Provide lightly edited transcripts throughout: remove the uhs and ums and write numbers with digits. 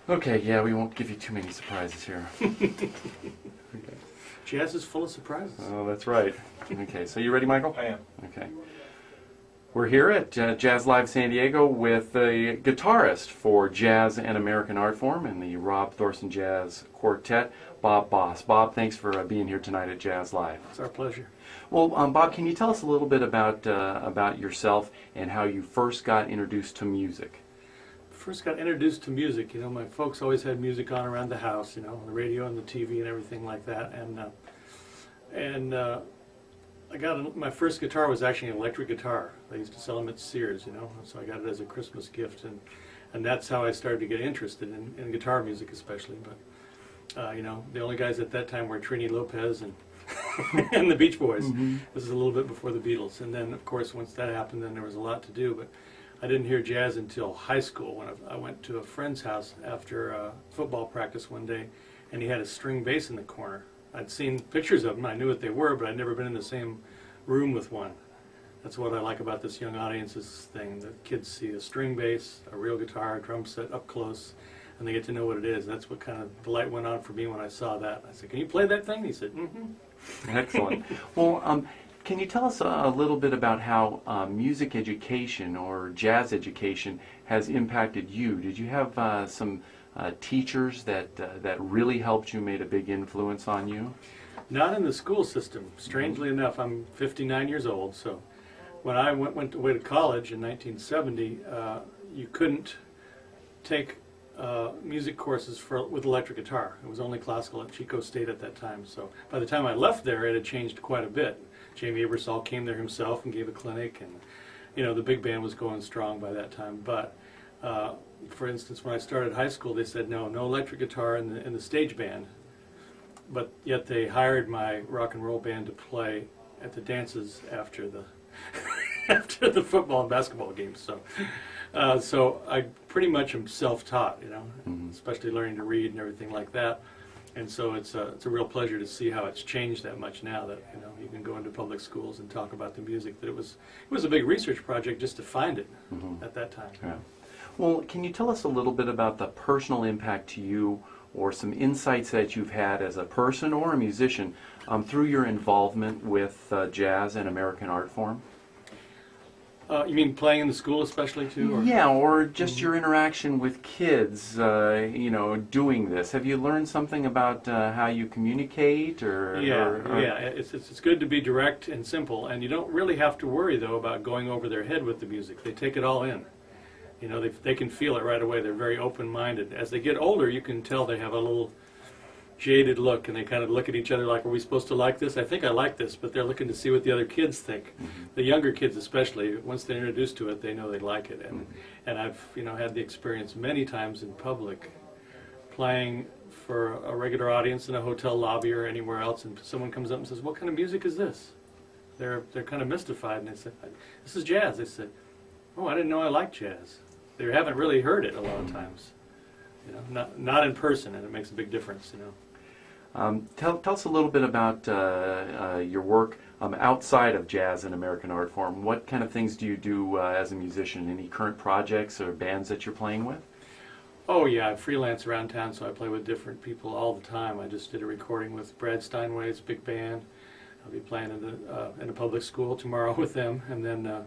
Okay, yeah, we won't give you too many surprises here. Okay. Jazz is full of surprises. Oh, that's right. Okay, so you ready, Michael? I am. Okay. We're here at Jazz Live San Diego with the guitarist for Jazz and American Art Form and the Rob Thorson Jazz Quartet, Bob Boss. Bob, thanks for being here tonight at Jazz Live. It's our pleasure. Well, Bob, can you tell us a little bit about yourself and how you first got introduced to music? First got introduced to music, my folks always had music on around the house, the radio and the TV and everything like that. I got my first guitar was actually an electric guitar. They used to sell them at Sears, so I got it as a Christmas gift, and that's how I started to get interested in guitar music, especially. But the only guys at that time were Trini Lopez and and the Beach Boys. Mm-hmm. This is a little bit before the Beatles, and then of course once that happened, then there was a lot to do. But I didn't hear jazz until high school when I went to a friend's house after football practice one day, and he had a string bass in the corner. I'd seen pictures of them, I knew what they were, but I'd never been in the same room with one. That's what I like about this young audience's thing. The kids see a string bass, a real guitar, a drum set up close, and they get to know what it is. That's what kind of the light went on for me when I saw that. I said, "Can you play that thing?" He said, "Mm-hmm." Excellent. Well, can you tell us a little bit about how music education or jazz education has impacted you? Did you have some teachers that really helped you, made a big influence on you? Not in the school system. Strangely enough, I'm 59 years old, so when I went away to college in 1970, you couldn't take music courses with electric guitar. It was only classical at Chico State at that time. So by the time I left there, it had changed quite a bit. Jamie Ebersol came there himself and gave a clinic, and the big band was going strong by that time. But for instance, when I started high school, they said no electric guitar in the stage band. But yet they hired my rock and roll band to play at the dances after the after the football and basketball games. So I pretty much am self-taught, especially learning to read and everything like that. And so it's a real pleasure to see how it's changed that much now that you can go into public schools and talk about the music. That it was a big research project just to find it at that time. Yeah. Well, can you tell us a little bit about the personal impact to you, or some insights that you've had as a person or a musician through your involvement with jazz and American art form? You mean playing in the school especially too? Or? Yeah, or just your interaction with kids, doing this. Have you learned something about how you communicate? Yeah. It's good to be direct and simple, and you don't really have to worry though about going over their head with the music. They take it all in. They can feel it right away. They're very open-minded. As they get older, you can tell they have a little jaded look, and they kind of look at each other like, "Are we supposed to like this? I think I like this," but they're looking to see what the other kids think. The younger kids especially, once they're introduced to it, they know they like it. And I've had the experience many times in public playing for a regular audience in a hotel lobby or anywhere else, and someone comes up and says, "What kind of music is this?" They're kind of mystified, and they say, "This is jazz." They said, "Oh, I didn't know I liked jazz." They haven't really heard it a lot of times, not in person, and it makes a big difference, Tell us a little bit about your work outside of jazz and American art form. What kind of things do you do as a musician? Any current projects or bands that you're playing with? Oh yeah, I freelance around town, so I play with different people all the time. I just did a recording with Brad Steinway's big band. I'll be playing in a public school tomorrow with them, and then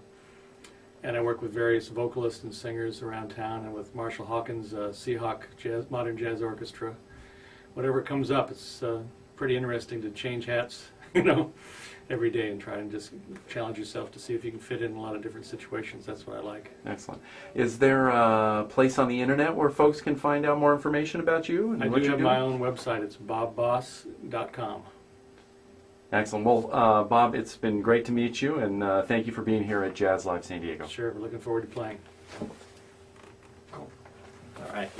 and I work with various vocalists and singers around town, and with Marshall Hawkins' Seahawk Modern Jazz Orchestra. Whatever comes up, it's pretty interesting to change hats, every day and try and just challenge yourself to see if you can fit in a lot of different situations. That's what I like. Excellent. Is there a place on the internet where folks can find out more information about you and I what do you have do? my own website. It's bobboss.com. Excellent. Well, Bob, it's been great to meet you, and thank you for being here at Jazz Live San Diego. Sure, we're looking forward to playing. All right.